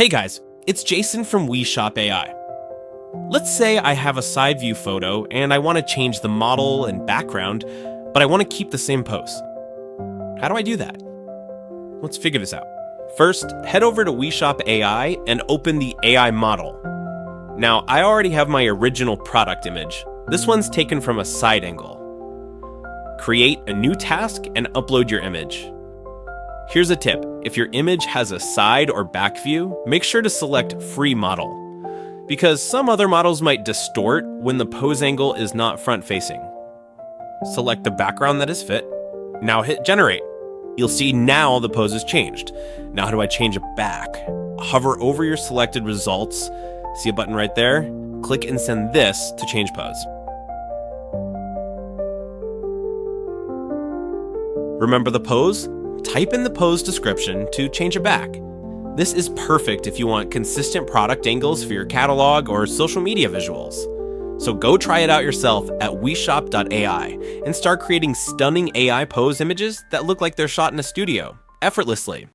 Hey guys, it's Jason from WeShop AI. Let's say I have a side view photo and I want to change the model and background, but I want to keep the same pose. How do I do that? Let's figure this out. First, head over to WeShop AI and open the AI model. Now, I already have my original product image. This one's taken from a side angle. Create a new task and upload your image. Here's a tip. If your image has a side or back view, make sure to select Free Model, because some other models might distort when the pose angle is not front-facing. Select the background that is fit. Now hit Generate. You'll see now the pose has changed. Now how do I change it back? Hover over your selected results. See a button right there? Click and send this to change pose. Remember the pose? Type in the pose description to change it back. This is perfect if you want consistent product angles for your catalog or social media visuals. So go try it out yourself at weshop.ai and start creating stunning AI pose images that look like they're shot in a studio, effortlessly.